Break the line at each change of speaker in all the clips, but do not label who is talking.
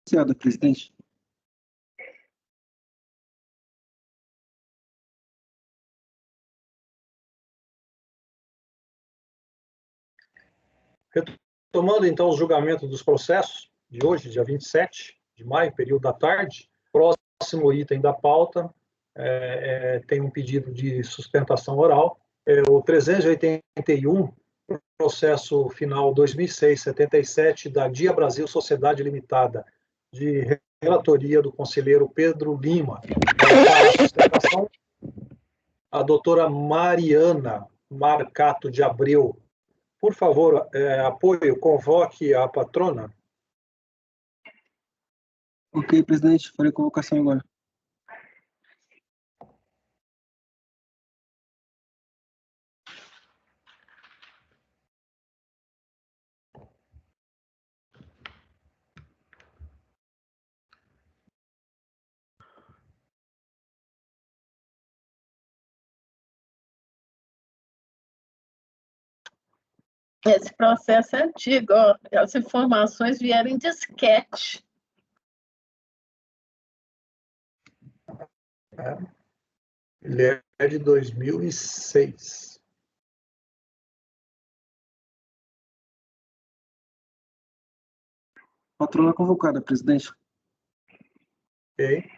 Senhora presidente.
Retomando, então, os julgamentos dos processos de hoje, dia 27 de maio, período da tarde, próximo item da pauta tem um pedido de sustentação oral, o 381, processo final 2006-77 da Dia Brasil Sociedade Limitada, de relatoria do conselheiro Pedro Lima. Para a sustentação, a doutora Mariana Marcato de Abreu. Por favor, apoio, convoque a patrona.
Ok, presidente, farei a convocação agora.
Esse processo é antigo, ó. As informações vieram em disquete.
Ele é de 2006.
Patrona convocada, presidente.
Ok.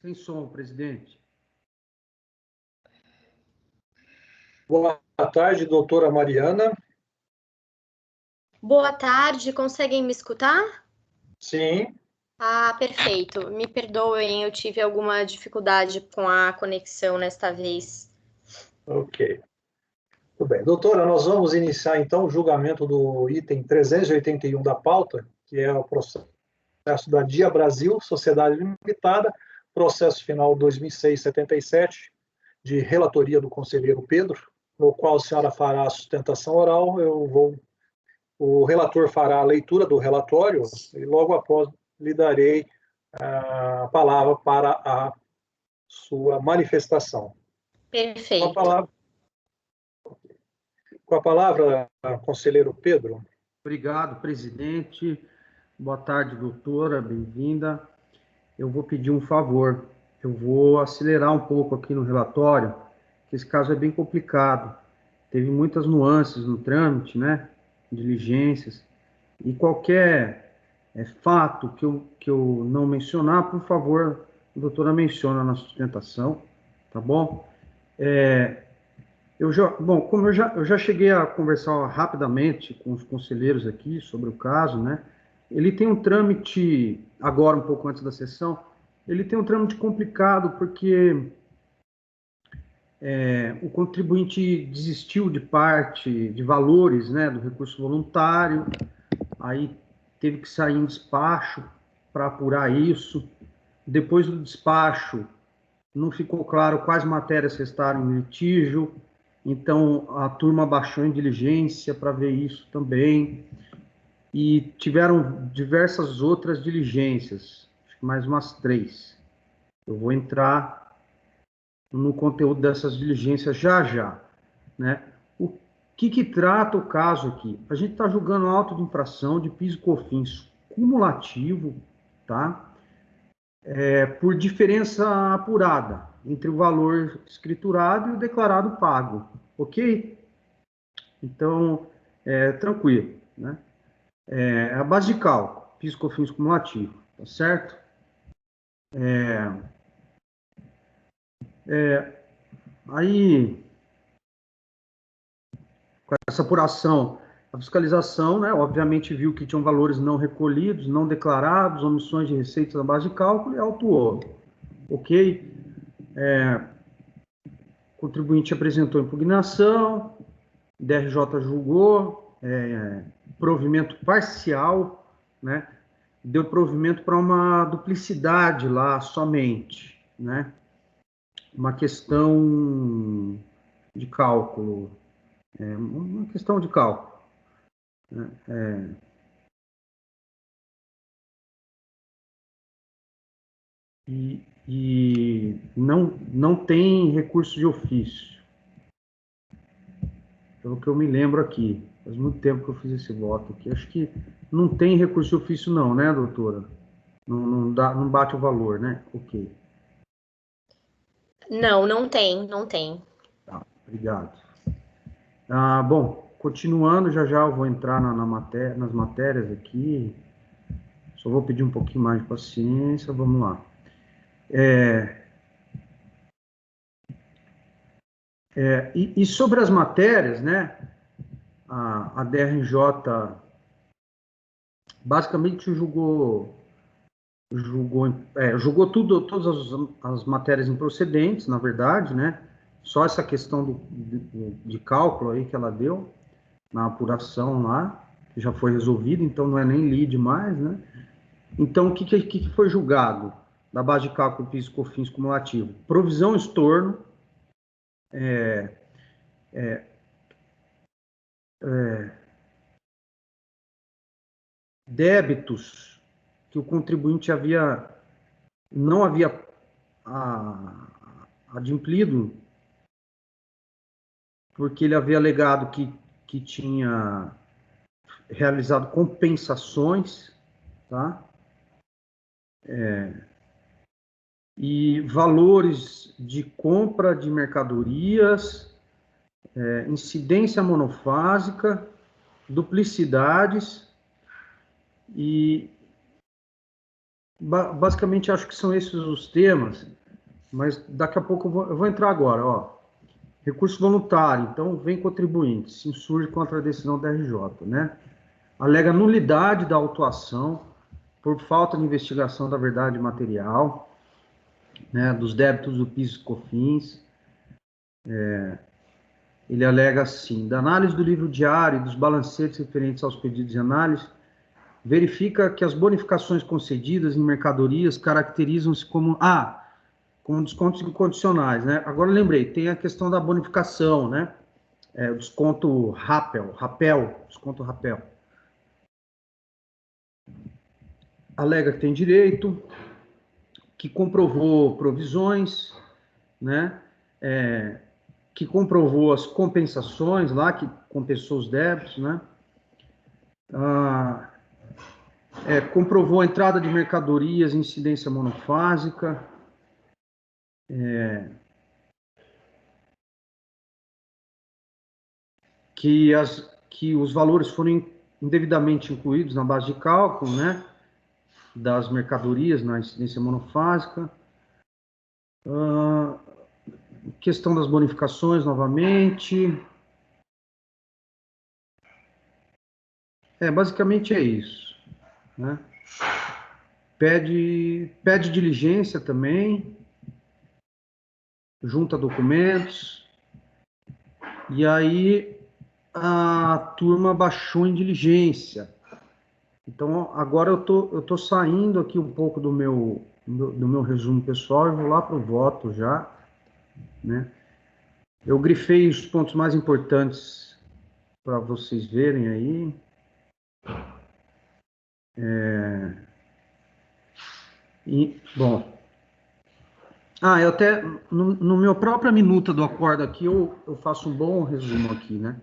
Sem som, presidente.
Boa tarde, doutora Mariana.
Boa tarde, conseguem me escutar?
Sim.
Ah, perfeito. Me perdoem, eu tive alguma dificuldade com a conexão nesta vez.
Ok. Tudo bem. Doutora, nós vamos iniciar, então, o julgamento do item 381 da pauta, que é o processo da Dia Brasil, Sociedade Limitada, processo final 2006-77, de relatoria do conselheiro Pedro, no qual a senhora fará a sustentação oral. O relator fará a leitura do relatório e logo após lhe darei a palavra para a sua manifestação.
Perfeito.
Com a palavra, conselheiro Pedro.
Obrigado, presidente. Boa tarde, doutora, bem-vinda. Eu vou pedir um favor. Eu vou acelerar um pouco aqui no relatório, que esse caso é bem complicado. Teve muitas nuances no trâmite, né? Diligências. E qualquer fato que eu não mencionar, por favor, a doutora menciona na sustentação, tá bom? Como eu já cheguei a conversar rapidamente com os conselheiros aqui sobre o caso, né? Ele tem um trâmite, agora um pouco antes da sessão, ele tem um trâmite complicado porque o contribuinte desistiu de parte de valores, né, do recurso voluntário, aí teve que sair em despacho para apurar isso. Depois do despacho, não ficou claro quais matérias restaram em litígio, então a turma baixou em diligência para ver isso também. E tiveram diversas outras diligências, acho que mais umas 3. Eu vou entrar no conteúdo dessas diligências já, né? O que trata o caso aqui? A gente está julgando auto de infração de PIS e COFINS cumulativo, tá? Por diferença apurada entre o valor escriturado e o declarado pago, ok? Então, tranquilo, né? A base de cálculo, PIS e COFINS cumulativo, tá certo? Aí, com essa apuração, a fiscalização, né, obviamente viu que tinham valores não recolhidos, não declarados, omissões de receitas na base de cálculo e autuou, ok? O contribuinte apresentou impugnação, o DRJ julgou, provimento parcial, né? Deu provimento para uma duplicidade lá somente, né? Uma questão de cálculo, uma questão de cálculo, né? E não tem recurso de ofício, pelo que eu me lembro aqui. Faz muito tempo que eu fiz esse voto aqui. Acho que não tem recurso de ofício não, né, doutora? Não bate o valor, né? Ok.
Não tem.
Tá, obrigado. Bom, continuando, já eu vou entrar nas matérias aqui. Só vou pedir um pouquinho mais de paciência, vamos lá. E sobre as matérias, né? A DRJ basicamente julgou todas as matérias improcedentes, na verdade, né? Só essa questão de cálculo aí que ela deu na apuração lá, que já foi resolvida, então não é nem lide mais, né? Então, o que foi julgado da base de cálculo PIS e COFINS cumulativo? Provisão estorno, débitos que o contribuinte não havia adimplido, porque ele havia alegado que tinha realizado compensações, tá? E valores de compra de mercadorias, incidência monofásica, duplicidades e basicamente acho que são esses os temas, mas daqui a pouco eu vou entrar agora, ó. Recurso voluntário, então vem contribuinte, se insurge contra a decisão da RJ, né? Alega nulidade da autuação por falta de investigação da verdade material, né, dos débitos do PIS e COFINS. Ele alega assim: da análise do livro diário e dos balancetes referentes aos pedidos de análise, verifica que as bonificações concedidas em mercadorias caracterizam-se como descontos incondicionais, né? Agora lembrei, tem a questão da bonificação, né? O desconto desconto rapel. Alega que tem direito, que comprovou provisões, né? Que comprovou as compensações lá, que compensou os débitos, né? Comprovou a entrada de mercadorias em incidência monofásica, que os valores foram indevidamente incluídos na base de cálculo, né, das mercadorias na incidência monofásica, questão das bonificações novamente, basicamente é isso, né? Pede diligência também, junta documentos, e aí a turma baixou em diligência. Então, agora eu tô saindo aqui um pouco do meu do meu resumo pessoal e vou lá para o voto já, né? Eu grifei os pontos mais importantes para vocês verem aí. Bom, eu até, no meu própria minuta do acordo aqui, eu faço um bom resumo aqui, né?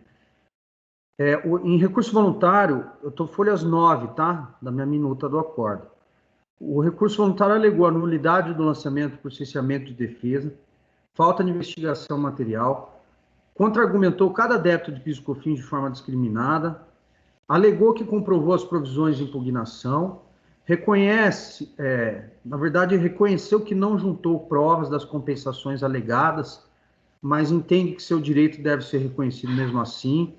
Em recurso voluntário, eu estou folhas 9, tá? Da minha minuta do acordo. O recurso voluntário alegou a nulidade do lançamento por cesseamento de defesa, falta de investigação material, contra-argumentou cada débito de PIS/COFINS de forma discriminada, alegou que comprovou as provisões de impugnação, reconheceu que não juntou provas das compensações alegadas, mas entende que seu direito deve ser reconhecido mesmo assim,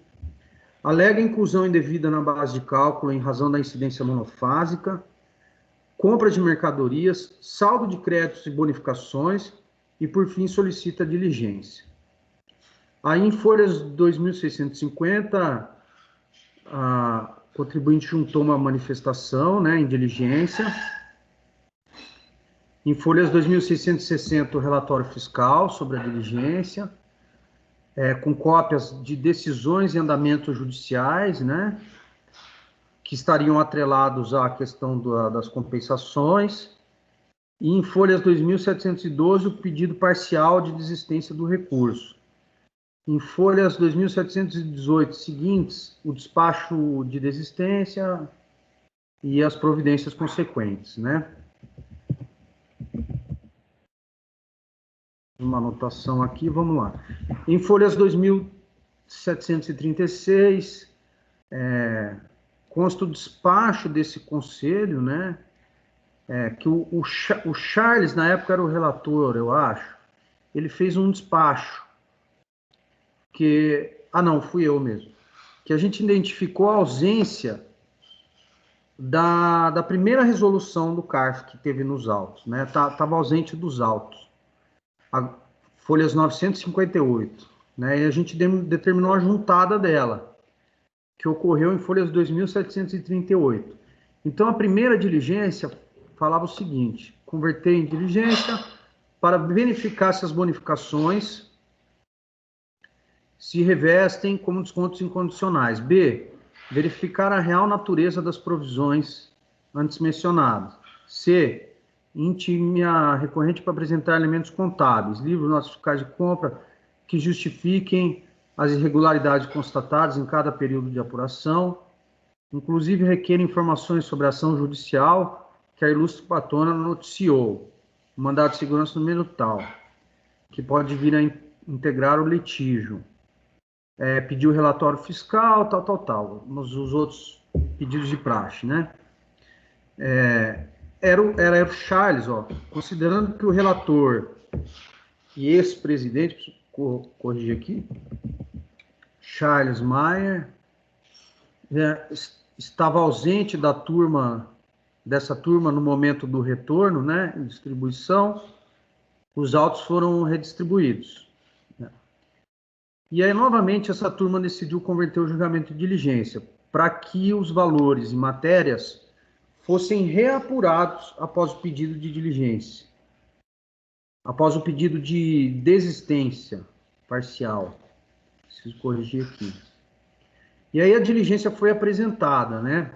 alega inclusão indevida na base de cálculo em razão da incidência monofásica, compra de mercadorias, saldo de créditos e bonificações e, por fim, solicita diligência. Aí, em folhas 2.650, a contribuinte juntou uma manifestação, né, em diligência. Em folhas 2.660, o relatório fiscal sobre a diligência, com cópias de decisões e andamentos judiciais, né, que estariam atrelados à questão das compensações. E em folhas 2.712, o pedido parcial de desistência do recurso. Em folhas 2.718 seguintes, o despacho de desistência e as providências consequentes, né? Uma anotação aqui, vamos lá. Em folhas 2.736, consta o despacho desse conselho, né? Que o Charles, na época, era o relator, eu acho. Ele fez um despacho que... não, fui eu mesmo. Que a gente identificou a ausência da primeira resolução do CARF que teve nos autos, né? Estava ausente dos autos. Folhas 958, né? E a gente determinou a juntada dela, que ocorreu em folhas 2.738. Então, a primeira diligência falava o seguinte: converter em diligência para verificar se as bonificações se revestem como descontos incondicionais. B, verificar a real natureza das provisões antes mencionadas. C, intime a recorrente para apresentar elementos contábeis, livros, notas fiscais de compra que justifiquem as irregularidades constatadas em cada período de apuração, inclusive requer informações sobre a ação judicial que a ilustre patrona noticiou, o mandado de segurança número tal, que pode vir a integrar o litígio. Pediu relatório fiscal, tal. Os outros pedidos de praxe, né? Era o Charles, considerando que o relator e ex-presidente, preciso corrigir aqui, Charles Maier, estava ausente dessa turma no momento do retorno, né, em distribuição, os autos foram redistribuídos. E aí, novamente, essa turma decidiu converter o julgamento de diligência para que os valores e matérias fossem reapurados após o pedido de diligência, após o pedido de desistência parcial. Preciso corrigir aqui. E aí a diligência foi apresentada, né?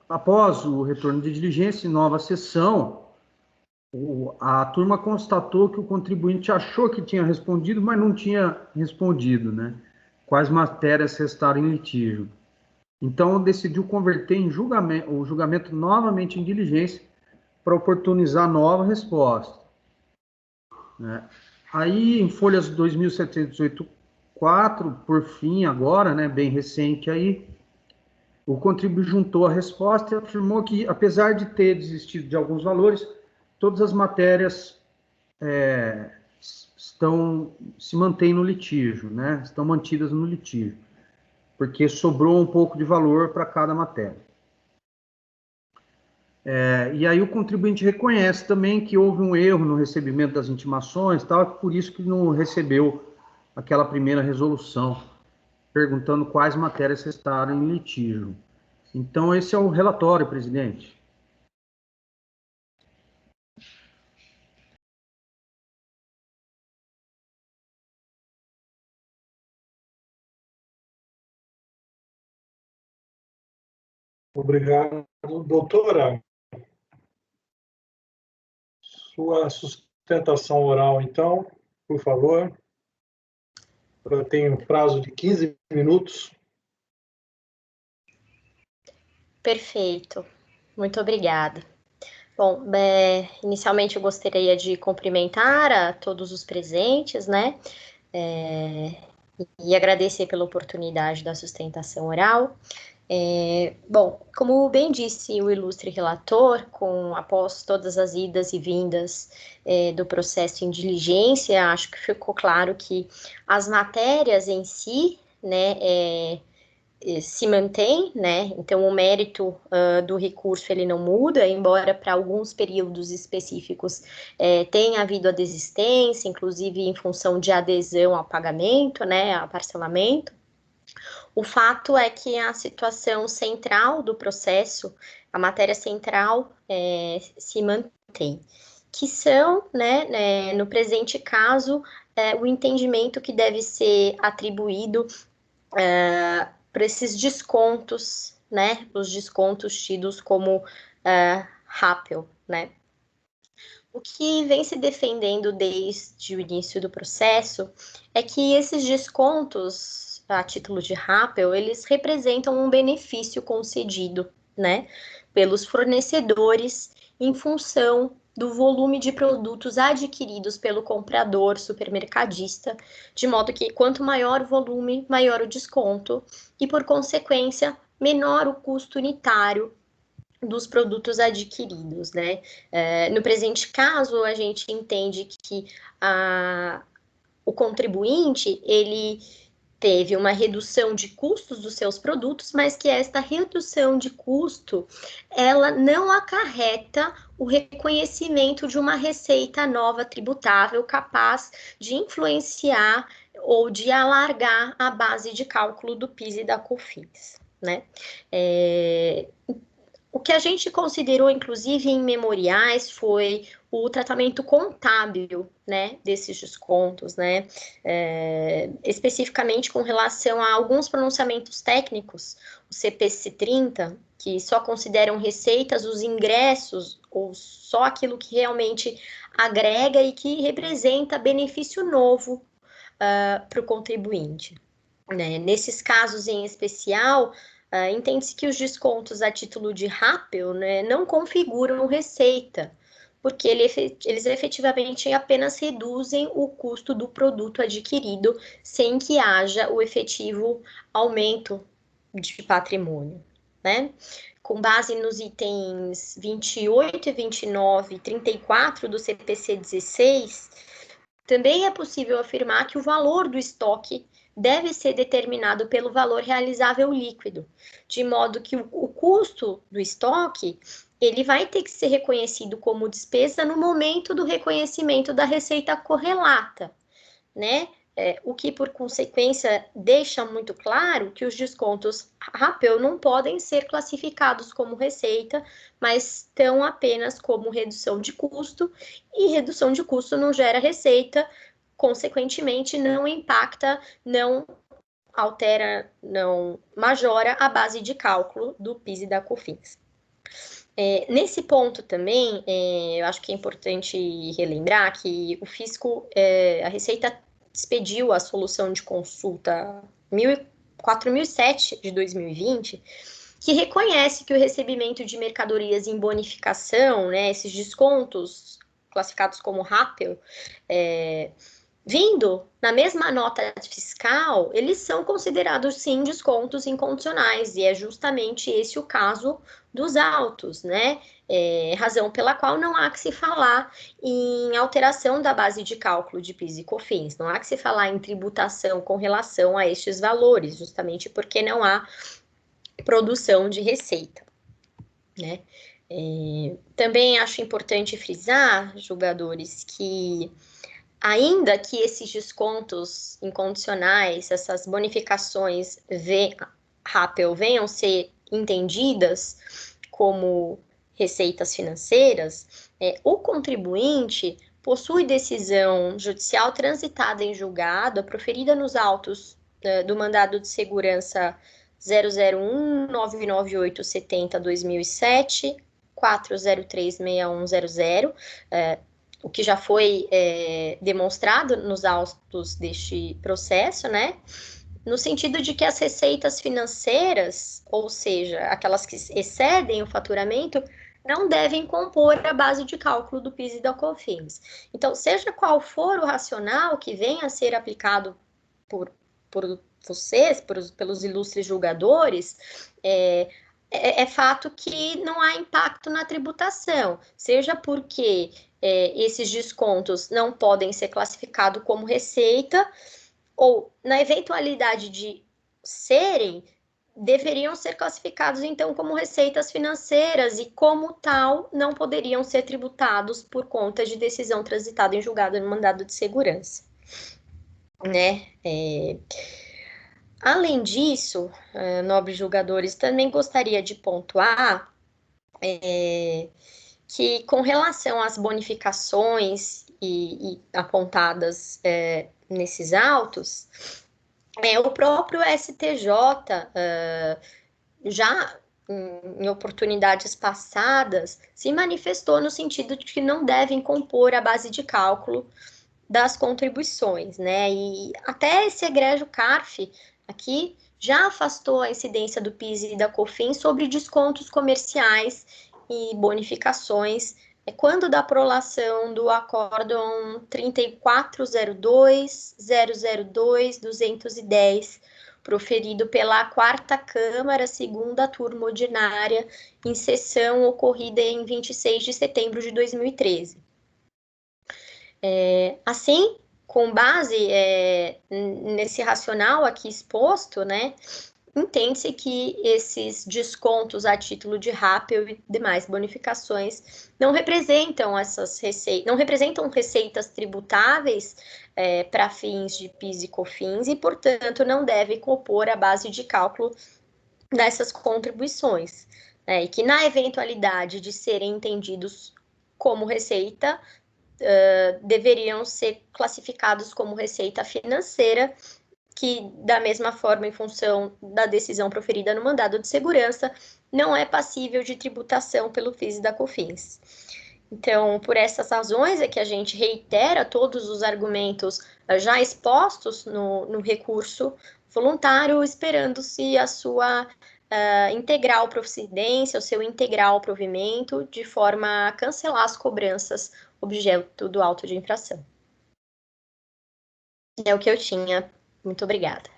Após o retorno de diligência em nova sessão, a turma constatou que o contribuinte achou que tinha respondido, mas não tinha respondido, né? Quais matérias restaram em litígio. Então, decidiu converter o julgamento novamente em diligência para oportunizar nova resposta, né? Aí, em folhas 2.784, por fim, agora, né, bem recente aí, o contribuinte juntou a resposta e afirmou que, apesar de ter desistido de alguns valores, todas as matérias se mantêm no litígio, né? Estão mantidas no litígio, porque sobrou um pouco de valor para cada matéria. E aí o contribuinte reconhece também que houve um erro no recebimento das intimações, tal, por isso que não recebeu aquela primeira resolução, perguntando quais matérias restaram em litígio. Então, esse é o relatório, presidente.
Obrigado. Doutora, sua sustentação oral, então, por favor. Eu tenho um prazo de 15 minutos.
Perfeito. Muito obrigada. Bom, inicialmente eu gostaria de cumprimentar a todos os presentes, né? E agradecer pela oportunidade da sustentação oral. Bom, como bem disse o ilustre relator, após todas as idas e vindas do processo em diligência, acho que ficou claro que as matérias em si, né, se mantém, né? Então o mérito do recurso ele não muda, embora para alguns períodos específicos tenha havido a desistência, inclusive em função de adesão ao pagamento, né, a parcelamento. O fato é que a situação central do processo, a matéria central, se mantém, que são, né, no presente caso, o entendimento que deve ser atribuído para esses descontos, né, os descontos tidos como rápel, né. O que vem se defendendo desde o início do processo é que esses descontos, a título de rápel, eles representam um benefício concedido, né, pelos fornecedores em função do volume de produtos adquiridos pelo comprador supermercadista, de modo que quanto maior o volume, maior o desconto e, por consequência, menor o custo unitário dos produtos adquiridos, né? No presente caso, a gente entende que o contribuinte, ele teve uma redução de custos dos seus produtos, mas que esta redução de custo, ela não acarreta o reconhecimento de uma receita nova tributável capaz de influenciar ou de alargar a base de cálculo do PIS e da COFINS, né? O que a gente considerou, inclusive, em memoriais foi o tratamento contábil, né, desses descontos, né, especificamente com relação a alguns pronunciamentos técnicos, o CPC 30, que só consideram receitas os ingressos, ou só aquilo que realmente agrega e que representa benefício novo para o contribuinte, né. Nesses casos em especial, entende-se que os descontos a título de rápel, né, não configuram receita, porque eles efetivamente apenas reduzem o custo do produto adquirido sem que haja o efetivo aumento de patrimônio, né? Com base nos itens 28, 29 e 34 do CPC 16, também é possível afirmar que o valor do estoque deve ser determinado pelo valor realizável líquido, de modo que o custo do estoque ele vai ter que ser reconhecido como despesa no momento do reconhecimento da receita correlata, né? O que, por consequência, deixa muito claro que os descontos rápel não podem ser classificados como receita, mas estão apenas como redução de custo, e redução de custo não gera receita, consequentemente, não impacta, não altera, não majora a base de cálculo do PIS e da COFINS. Nesse ponto também, eu acho que é importante relembrar que o fisco, a Receita expediu a solução de consulta 4007 de 2020, que reconhece que o recebimento de mercadorias em bonificação, né, esses descontos classificados como rápel, vindo na mesma nota fiscal, eles são considerados, sim, descontos incondicionais, e é justamente esse o caso dos autos, né? Razão pela qual não há que se falar em alteração da base de cálculo de PIS e COFINS, não há que se falar em tributação com relação a estes valores, justamente porque não há produção de receita, né? Também acho importante frisar, julgadores, que ainda que esses descontos incondicionais, essas bonificações rápel venham ser entendidas como receitas financeiras, o contribuinte possui decisão judicial transitada em julgado, proferida nos autos do mandado de segurança 001-99870-2007, 403-6100, o que já foi demonstrado nos autos deste processo, né? No sentido de que as receitas financeiras, ou seja, aquelas que excedem o faturamento, não devem compor a base de cálculo do PIS e da COFINS. Então, seja qual for o racional que venha a ser aplicado por vocês, pelos ilustres julgadores, é fato que não há impacto na tributação, seja porque esses descontos não podem ser classificados como receita, ou na eventualidade de serem, deveriam ser classificados então como receitas financeiras e como tal não poderiam ser tributados por conta de decisão transitada em julgado no mandado de segurança, né? Além disso, nobres julgadores, também gostaria de pontuar que, com relação às bonificações e apontadas nesses autos, o próprio STJ já em oportunidades passadas se manifestou no sentido de que não devem compor a base de cálculo das contribuições, né? E até esse egrégio CARF aqui já afastou a incidência do PIS e da COFINS sobre descontos comerciais e bonificações quando da prolação do acórdão 3402-002-210, proferido pela 4ª Câmara, 2ª Turma Ordinária, em sessão ocorrida em 26 de setembro de 2013. Assim, com base nesse racional aqui exposto, né, entende-se que esses descontos a título de rápio e demais bonificações não representam receitas tributáveis para fins de PIS e COFINS e, portanto, não devem compor a base de cálculo dessas contribuições, e que, na eventualidade de serem entendidos como receita, deveriam ser classificados como receita financeira, que, da mesma forma, em função da decisão proferida no mandado de segurança, não é passível de tributação pelo PIS e da COFINS. Então, por essas razões é que a gente reitera todos os argumentos já expostos no recurso voluntário, esperando-se a sua integral procedência, o seu integral provimento, de forma a cancelar as cobranças objeto do auto de infração. É o que eu tinha. Muito obrigada.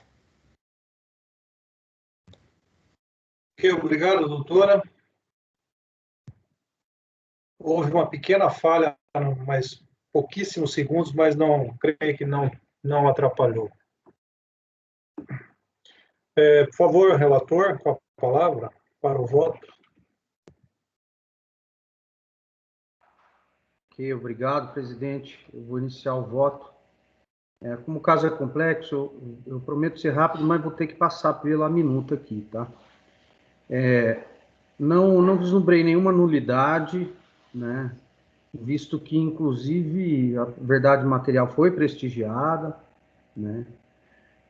Ok, obrigado, doutora. Houve uma pequena falha, mais pouquíssimos segundos, mas não creio que não atrapalhou. Por favor, relator, com a palavra para o voto.
Ok, obrigado, presidente. Eu vou iniciar o voto. Como o caso é complexo, eu prometo ser rápido, mas vou ter que passar pela minuta aqui, tá? Não vislumbrei nenhuma nulidade, né? Visto que, inclusive, a verdade material foi prestigiada, né?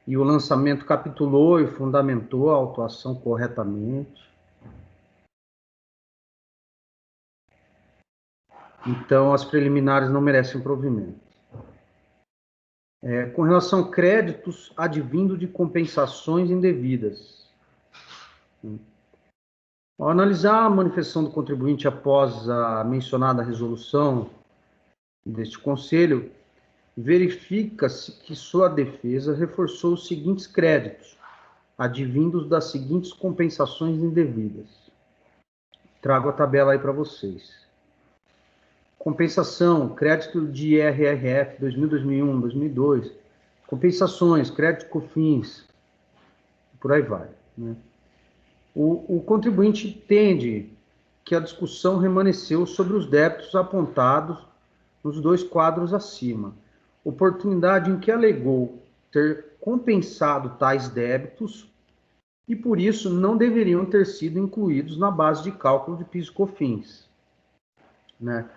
E o lançamento capitulou e fundamentou a autuação corretamente. Então, as preliminares não merecem provimento. Com relação a créditos advindo de compensações indevidas. Ao analisar a manifestação do contribuinte após a mencionada resolução deste Conselho, verifica-se que sua defesa reforçou os seguintes créditos, advindos das seguintes compensações indevidas. Trago a tabela aí para vocês. Compensação, crédito de IRRF 2000, 2001, 2002, compensações, crédito COFINS, por aí vai, né? O contribuinte entende que a discussão remanesceu sobre os débitos apontados nos 2 quadros acima, oportunidade em que alegou ter compensado tais débitos e, por isso, não deveriam ter sido incluídos na base de cálculo de PIS e COFINS, né?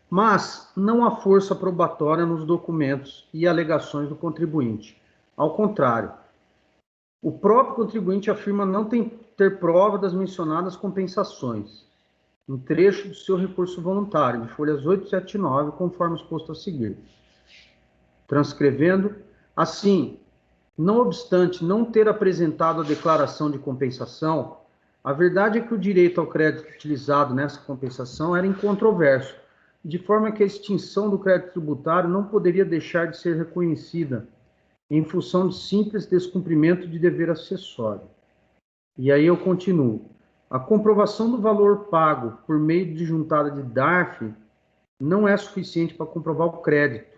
Mas não há força probatória nos documentos e alegações do contribuinte. Ao contrário, o próprio contribuinte afirma não ter prova das mencionadas compensações, um trecho do seu recurso voluntário, de folhas 8, 7 e 9, conforme exposto a seguir. Transcrevendo, assim, não obstante não ter apresentado a declaração de compensação, a verdade é que o direito ao crédito utilizado nessa compensação era incontroverso, de forma que a extinção do crédito tributário não poderia deixar de ser reconhecida em função de simples descumprimento de dever acessório. E aí eu continuo. A comprovação do valor pago por meio de juntada de DARF não é suficiente para comprovar o crédito,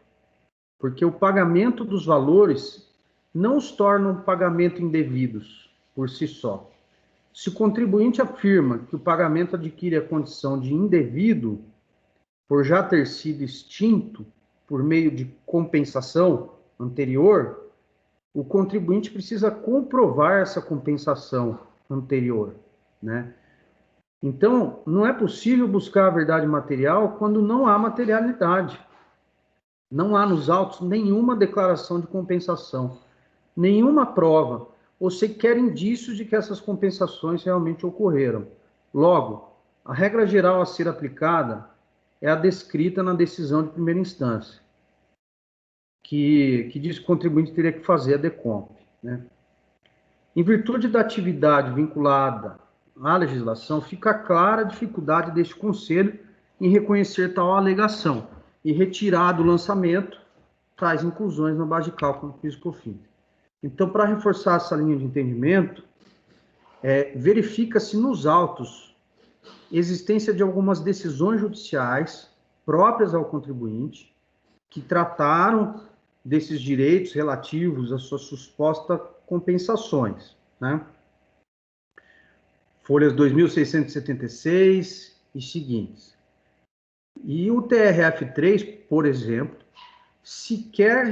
porque o pagamento dos valores não os torna um pagamento indevidos por si só. Se o contribuinte afirma que o pagamento adquire a condição de indevido por já ter sido extinto por meio de compensação anterior, o contribuinte precisa comprovar essa compensação anterior, né? Então, não é possível buscar a verdade material quando não há materialidade. Não há nos autos nenhuma declaração de compensação, nenhuma prova, ou sequer indícios de que essas compensações realmente ocorreram. Logo, a regra geral a ser aplicada é a descrita na decisão de primeira instância, que diz que o contribuinte teria que fazer a decomp, né? Em virtude da atividade vinculada à legislação, fica clara a dificuldade deste Conselho em reconhecer tal alegação e retirar do lançamento tais inclusões na base de cálculo do PIS e COFINS. Então, para reforçar essa linha de entendimento, verifica-se nos autos existência de algumas decisões judiciais próprias ao contribuinte que trataram desses direitos relativos às suas supostas compensações, né? Folhas 2.676 e seguintes. E o TRF3, por exemplo, sequer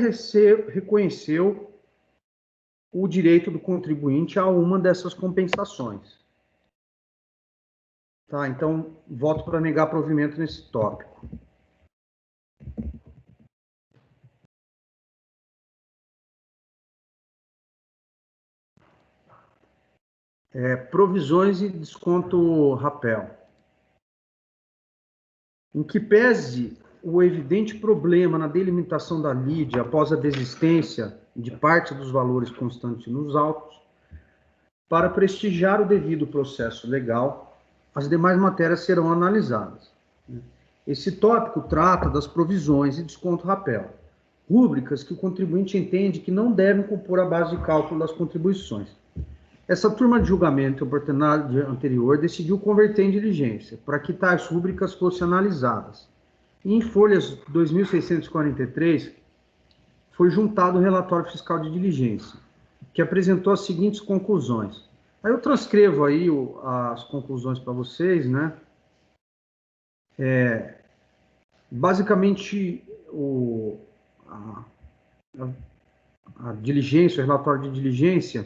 reconheceu o direito do contribuinte a uma dessas compensações. Tá, então, voto para negar provimento nesse tópico. Provisões e desconto rapel. Em que pese o evidente problema na delimitação da lide após a desistência de parte dos valores constantes nos autos, para prestigiar o devido processo legal, as demais matérias serão analisadas. Esse tópico trata das provisões e desconto rapel, rúbricas que o contribuinte entende que não devem compor a base de cálculo das contribuições. Essa turma de julgamento, oportunidade anterior, decidiu converter em diligência, para que tais rúbricas fossem analisadas. E em folhas 2.643, foi juntado o relatório fiscal de diligência, que apresentou as seguintes conclusões. Aí eu transcrevo aí as conclusões para vocês, né? Basicamente, a diligência, o relatório de diligência,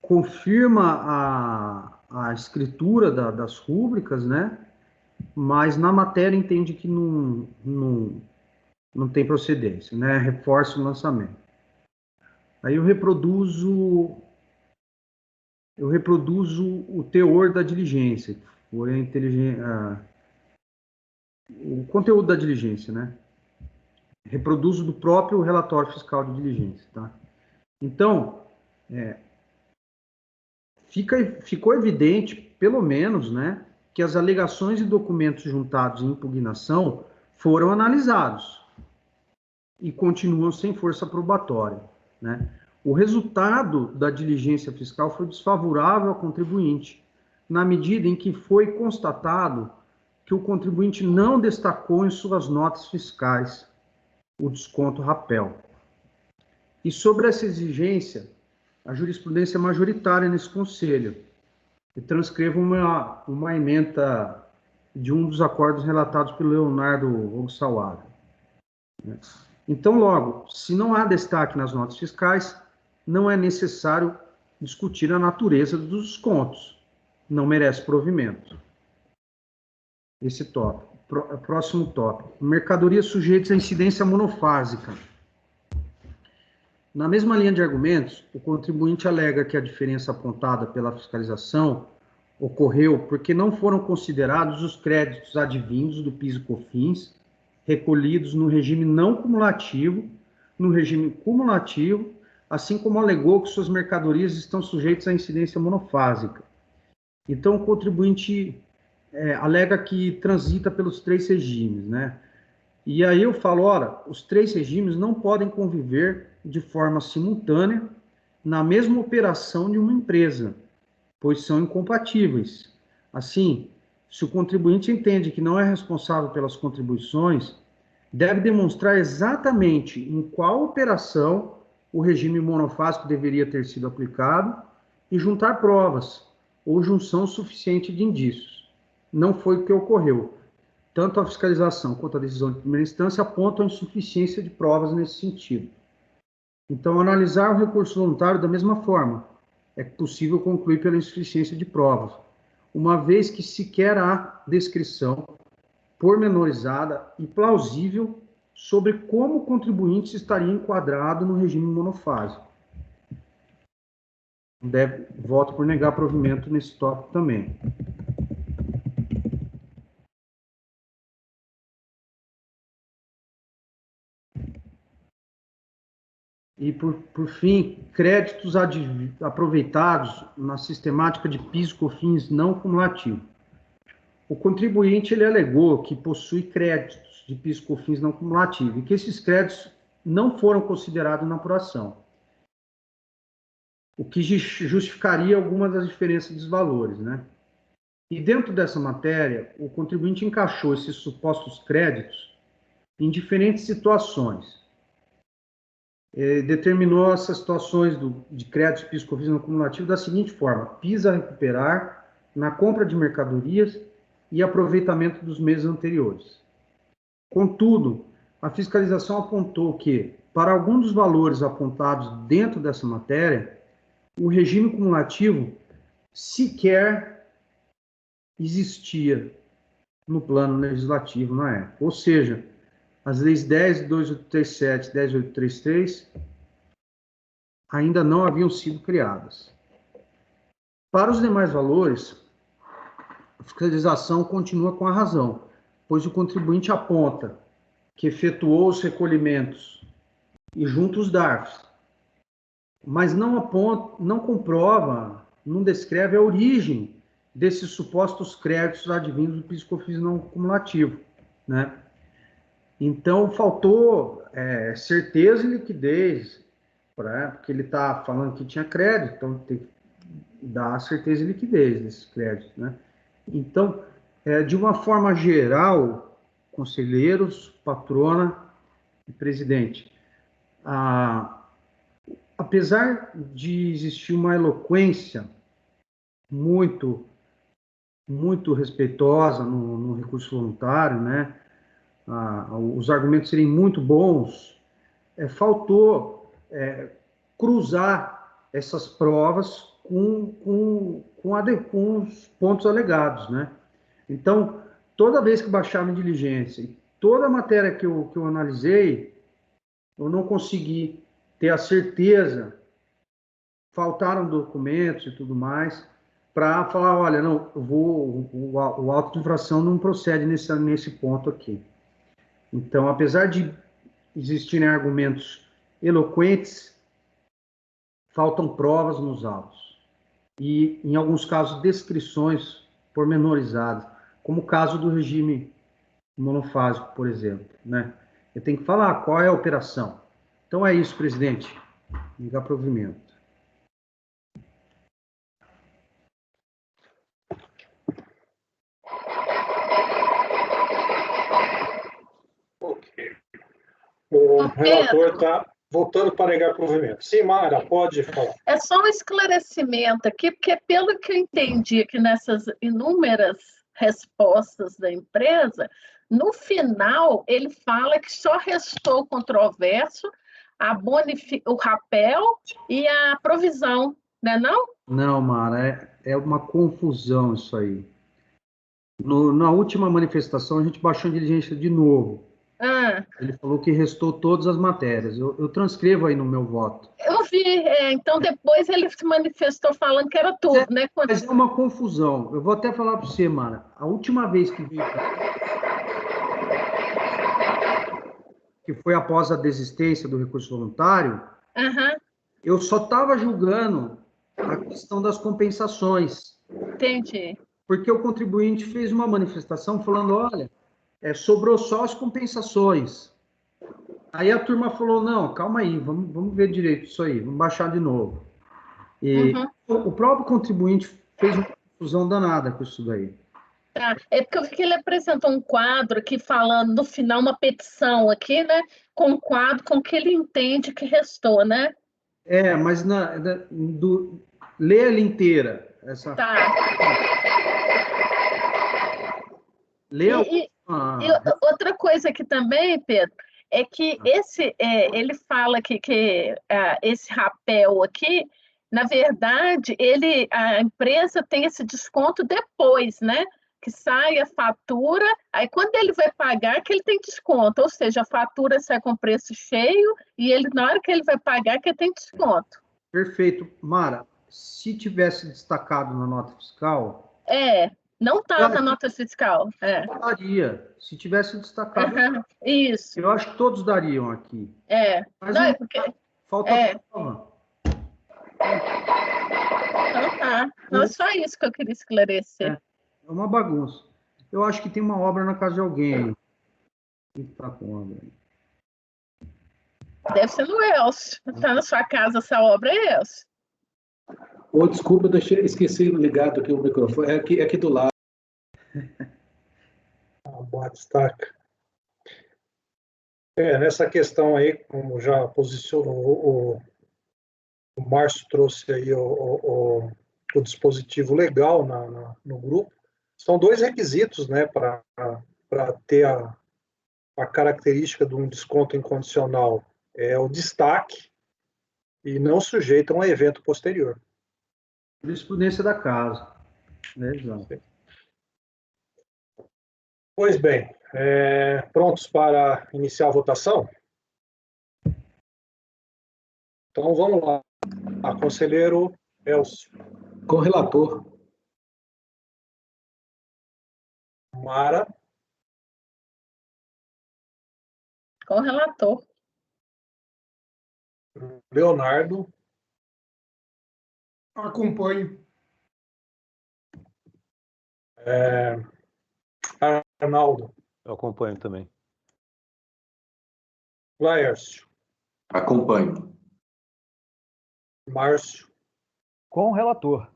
confirma a escritura das rúbricas, né? Mas na matéria entende que não tem procedência, né? Reforça o lançamento. Aí eu reproduzo o teor da diligência, foi o conteúdo da diligência, né? Reproduzo do próprio relatório fiscal de diligência, tá? Então, ficou evidente, pelo menos, né, que as alegações e documentos juntados em impugnação foram analisados e continuam sem força probatória, né? O resultado da diligência fiscal foi desfavorável ao contribuinte, na medida em que foi constatado que o contribuinte não destacou em suas notas fiscais o desconto rapel. E sobre essa exigência, a jurisprudência é majoritária nesse conselho. Eu transcrevo uma ementa de um dos acordos relatados pelo Leonardo Ogsawara. Então, logo, se não há destaque nas notas fiscais, não é necessário discutir a natureza dos descontos. Não merece provimento. Esse tópico. Próximo tópico. Mercadorias sujeitas à incidência monofásica. Na mesma linha de argumentos, o contribuinte alega que a diferença apontada pela fiscalização ocorreu porque não foram considerados os créditos advindos do PIS e COFINS recolhidos no regime não cumulativo, no regime cumulativo, assim como alegou que suas mercadorias estão sujeitas à incidência monofásica. Então, o contribuinte alega que transita pelos 3 regimes, né? E aí eu falo, ora, os 3 regimes não podem conviver de forma simultânea na mesma operação de uma empresa, pois são incompatíveis. Assim, se o contribuinte entende que não é responsável pelas contribuições, deve demonstrar exatamente em qual operação o regime monofásico deveria ter sido aplicado e juntar provas ou junção suficiente de indícios. Não foi o que ocorreu. Tanto a fiscalização quanto a decisão de primeira instância apontam a insuficiência de provas nesse sentido. Então, analisar o recurso voluntário da mesma forma. É possível concluir pela insuficiência de provas, uma vez que sequer há descrição pormenorizada e plausível sobre como o contribuinte estaria enquadrado no regime monofásico. Voto por negar provimento nesse tópico também. E, por fim, créditos aproveitados na sistemática de PIS e COFINS não cumulativo. O contribuinte ele alegou que possui créditos de PIS e COFINS não cumulativo e que esses créditos não foram considerados na apuração, o que justificaria algumas das diferenças dos valores, né? E dentro dessa matéria, o contribuinte encaixou esses supostos créditos em diferentes situações. Determinou essas situações de créditos PIS e COFINS não cumulativo da seguinte forma: PIS a recuperar na compra de mercadorias e aproveitamento dos meses anteriores. Contudo, a fiscalização apontou que, para alguns dos valores apontados dentro dessa matéria, o regime cumulativo sequer existia no plano legislativo na época. Ou seja, as leis 10.2837 e 10.833 ainda não haviam sido criadas. Para os demais valores, a fiscalização continua com a razão, pois o contribuinte aponta que efetuou os recolhimentos e junta os DARFs, mas não comprova, não descreve a origem desses supostos créditos advindos do PIS e COFINS não cumulativo, né? Então, faltou certeza e liquidez, porque ele está falando que tinha crédito, então tem que dar certeza e liquidez desses créditos, né? Então, de uma forma geral, conselheiros, patrona e presidente, apesar de existir uma eloquência muito respeitosa no recurso voluntário, né? Os argumentos serem muito bons, faltou cruzar essas provas com os pontos alegados, né? Então, toda vez que baixava em diligência, toda a matéria que eu analisei, eu não consegui ter a certeza, faltaram documentos e tudo mais, para falar, olha, não, o auto de infração não procede nesse ponto aqui. Então, apesar de existirem argumentos eloquentes, faltam provas nos autos. E, em alguns casos, descrições pormenorizadas, como o caso do regime monofásico, por exemplo, né? Eu tenho que falar qual é a operação. Então, é isso, presidente. Negar provimento.
Ok. O relator está voltando para negar provimento. Sim, Mara, pode falar.
É só um esclarecimento aqui, porque pelo que eu entendi aqui nessas inúmeras respostas da empresa, no final ele fala que só restou controverso o rapel e a provisão, né não?
Não, Mara, é uma confusão isso aí. Na última manifestação, a gente baixou a diligência de novo.
Ah,
Ele falou que restou todas as matérias. Eu transcrevo aí no meu voto.
eu vi, então depois ele se manifestou falando que era tudo, né?
Mas é uma confusão. Eu vou até falar para você, Mara. A última vez que foi após a desistência do recurso voluntário,
Aham,
eu só estava julgando a questão das compensações.
entendi.
Porque o contribuinte fez uma manifestação falando, olha, sobrou só as compensações. Aí a turma falou, não, calma aí, vamos ver direito isso aí, vamos baixar de novo. E o próprio contribuinte fez uma confusão danada com isso daí.
Tá. É porque eu vi que ele apresentou um quadro aqui falando, no final, uma petição aqui, né? Com um quadro com o que ele entende que restou, né?
Mas lê ela inteira.
Tá.
Lê
E outra coisa aqui também, Pedro, é que ele fala que esse rapel aqui, na verdade, a empresa tem esse desconto depois, né? Que sai a fatura, aí quando ele vai pagar, que ele tem desconto, ou seja, a fatura sai com preço cheio e na hora que ele vai pagar, que ele tem desconto.
Perfeito. Mara, se tivesse destacado na nota fiscal...
Não está na nota fiscal.
Daria. Se tivesse destacado...
Isso.
Eu acho que todos dariam aqui. Mas
não, porque...
falta prova.
Então tá. Não, só isso que eu queria esclarecer.
É uma bagunça. Eu acho que tem uma obra na casa de alguém. Quem está com obra aí?
Deve ser no Elcio. Está na sua casa essa obra, Elcio?
Desculpa, esqueci ligado aqui o microfone. É aqui do lado.
Boa destaque. Nessa questão aí, como já posicionou o Márcio trouxe aí o dispositivo legal no grupo, são dois requisitos, né, para ter a característica de um desconto incondicional, o destaque e não sujeito a um evento posterior.
Jurisprudência da casa. Exato.
Pois bem, prontos para iniciar a votação? Então vamos lá. Conselheiro Elcio.
Com o relator.
Mara.
Com o relator.
Leonardo.
Acompanho.
Arnaldo.
Eu acompanho também.
Laércio.
Acompanho.
Márcio.
Com o relator.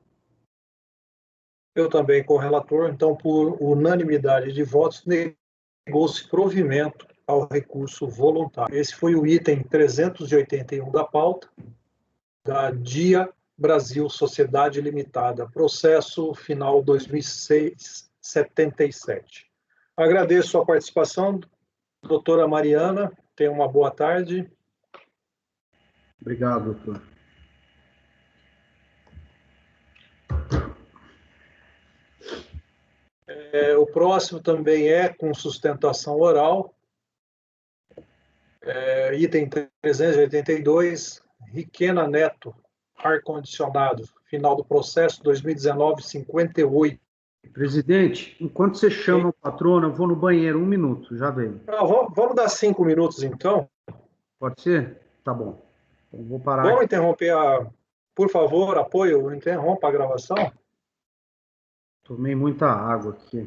Eu também com o relator. Então, por unanimidade de votos, negou-se provimento ao recurso voluntário. Esse foi o item 381 da pauta, da Dia Brasil Sociedade Limitada, processo final 2006-77. Agradeço a participação, doutora Mariana. Tenha uma boa tarde.
Obrigado, doutor.
O próximo também é com sustentação oral. Item 382, Riquena Neto, ar-condicionado, final do processo 2019-58.
Presidente, enquanto você chama o patrono, eu vou no banheiro, 1 minuto, já venho.
Vamos dar 5 minutos, então?
Pode ser? Tá bom. Então, vou parar.
Vamos interromper por favor, apoio, interrompa a gravação.
Tomei muita água aqui.